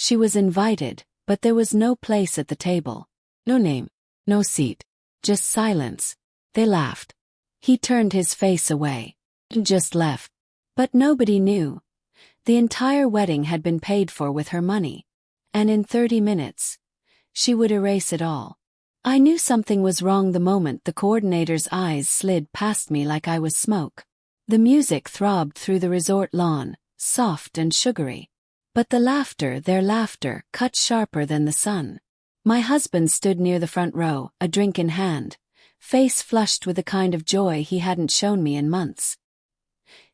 She was invited, but there was no place at the table. No name, no seat, just silence. They laughed. He turned his face away and just left. But nobody knew. The entire wedding had been paid for with her money. And in 30 minutes, she would erase it all. I knew something was wrong the moment the coordinator's eyes slid past me like I was smoke. The music throbbed through the resort lawn, soft and sugary. But the laughter, their laughter, cut sharper than the sun. My husband stood near the front row, a drink in hand, face flushed with the kind of joy he hadn't shown me in months.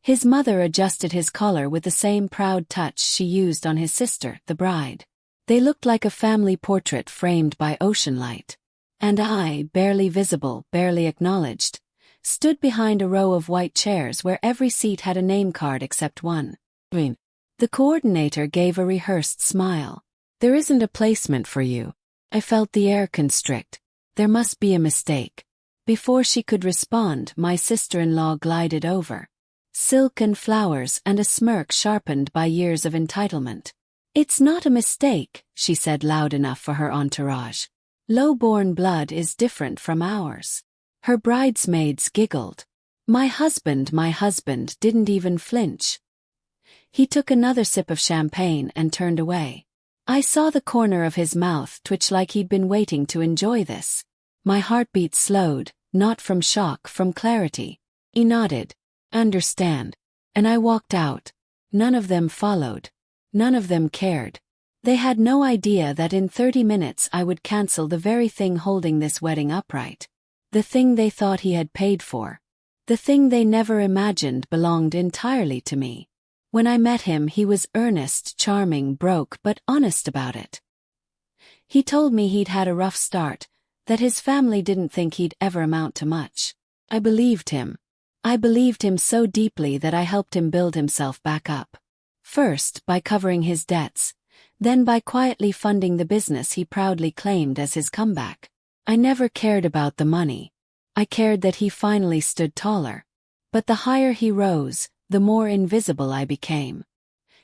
His mother adjusted his collar with the same proud touch she used on his sister, the bride. They looked like a family portrait framed by ocean light. And I, barely visible, barely acknowledged, stood behind a row of white chairs where every seat had a name card except one. The coordinator gave a rehearsed smile. There isn't a placement for you. I felt the air constrict. There must be a mistake. Before she could respond, my sister-in-law glided over. Silk and flowers and a smirk sharpened by years of entitlement. It's not a mistake, she said loud enough for her entourage. Low-born blood is different from ours. Her bridesmaids giggled. My husband didn't even flinch. He took another sip of champagne and turned away. I saw the corner of his mouth twitch like he'd been waiting to enjoy this. My heartbeat slowed, not from shock, from clarity. He nodded. Understand. And I walked out. None of them followed. None of them cared. They had no idea that in 30 minutes I would cancel the very thing holding this wedding upright. The thing they thought he had paid for. The thing they never imagined belonged entirely to me. When I met him, he was earnest, charming, broke, but honest about it. He told me he'd had a rough start, that his family didn't think he'd ever amount to much. I believed him. I believed him so deeply that I helped him build himself back up. First, by covering his debts, then by quietly funding the business he proudly claimed as his comeback. I never cared about the money. I cared that he finally stood taller. But the higher he rose, the more invisible I became.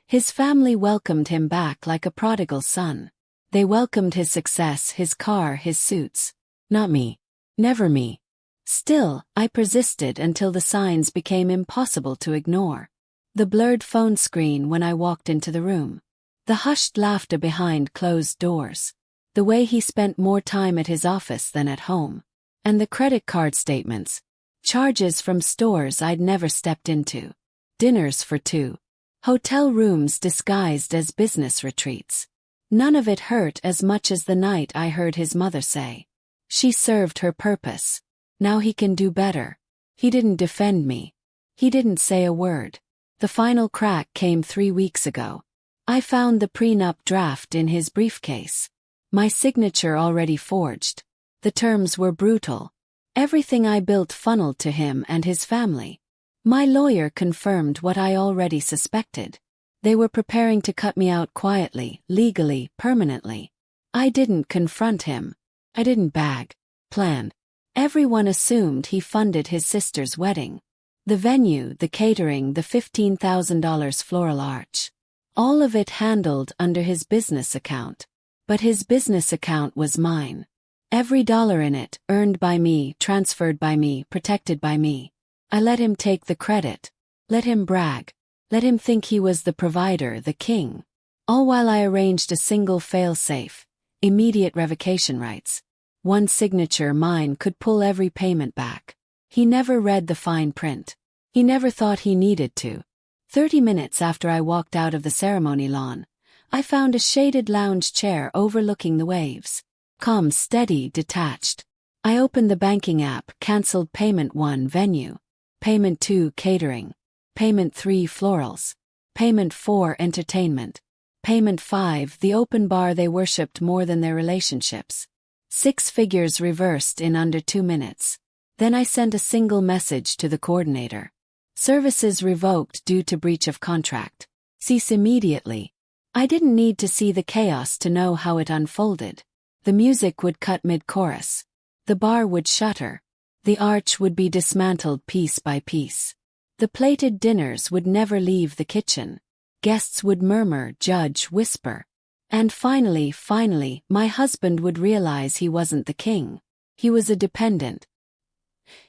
His family welcomed him back like a prodigal son. They welcomed his success, his car, his suits. Not me. Never me. Still, I persisted until the signs became impossible to ignore. The blurred phone screen when I walked into the room. The hushed laughter behind closed doors. The way he spent more time at his office than at home. And the credit card statements. Charges from stores I'd never stepped into. Dinners for two. Hotel rooms disguised as business retreats. None of it hurt as much as the night I heard his mother say. She served her purpose. Now he can do better. He didn't defend me. He didn't say a word. The final crack came 3 weeks ago. I found the prenup draft in his briefcase. My signature already forged. The terms were brutal. Everything I built funneled to him and his family. My lawyer confirmed what I already suspected. They were preparing to cut me out quietly, legally, permanently. I didn't confront him. I didn't bag. Plan. Everyone assumed he funded his sister's wedding. The venue, the catering, the $15,000 floral arch. All of it handled under his business account. But his business account was mine. Every dollar in it, earned by me, transferred by me, protected by me. I let him take the credit. Let him brag. Let him think he was the provider, the king. All while I arranged a single fail-safe, immediate revocation rights. One signature, mine, could pull every payment back. He never read the fine print. He never thought he needed to. 30 minutes after I walked out of the ceremony lawn, I found a shaded lounge chair overlooking the waves. Calm, steady, detached. I opened the banking app, canceled payment 1, venue. Payment 2, catering. Payment 3, florals. Payment 4, entertainment. Payment 5, the open bar they worshipped more than their relationships. 6 figures reversed in under 2 minutes. Then I sent a single message to the coordinator. Services revoked due to breach of contract. Cease immediately. I didn't need to see the chaos to know how it unfolded. The music would cut mid-chorus. The bar would shutter. The arch would be dismantled piece by piece. The plated dinners would never leave the kitchen. Guests would murmur, judge, whisper. And finally, my husband would realize he wasn't the king. He was a dependent.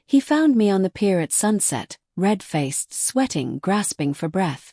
He found me on the pier at sunset, red-faced, sweating, grasping for breath.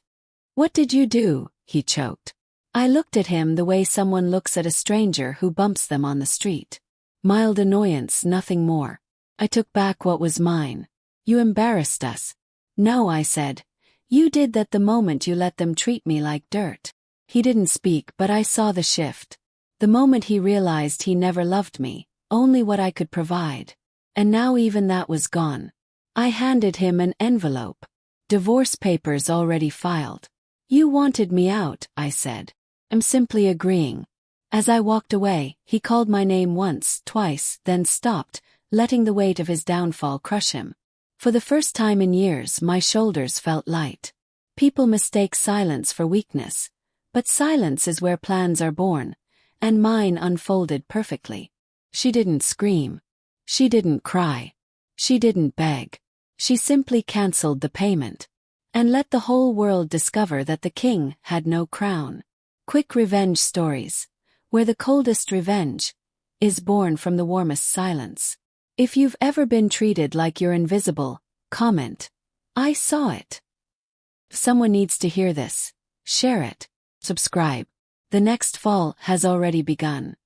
"What did you do?" he choked. I looked at him the way someone looks at a stranger who bumps them on the street. Mild annoyance, nothing more. I took back what was mine. "You embarrassed us." "No," I said. "You did that the moment you let them treat me like dirt." He didn't speak, but I saw the shift. The moment he realized he never loved me, only what I could provide. And now even that was gone. I handed him an envelope. Divorce papers already filed. "You wanted me out," I said. "I'm simply agreeing." As I walked away, he called my name once, twice, then stopped, letting the weight of his downfall crush him. For the first time in years, my shoulders felt light. People mistake silence for weakness. But silence is where plans are born, and mine unfolded perfectly. She didn't scream. She didn't cry. She didn't beg. She simply cancelled the payment. And let the whole world discover that the king had no crown. Quick revenge stories, where the coldest revenge is born from the warmest silence. If you've ever been treated like you're invisible, comment, "I saw it." Someone needs to hear this. Share it. Subscribe. The next fall has already begun.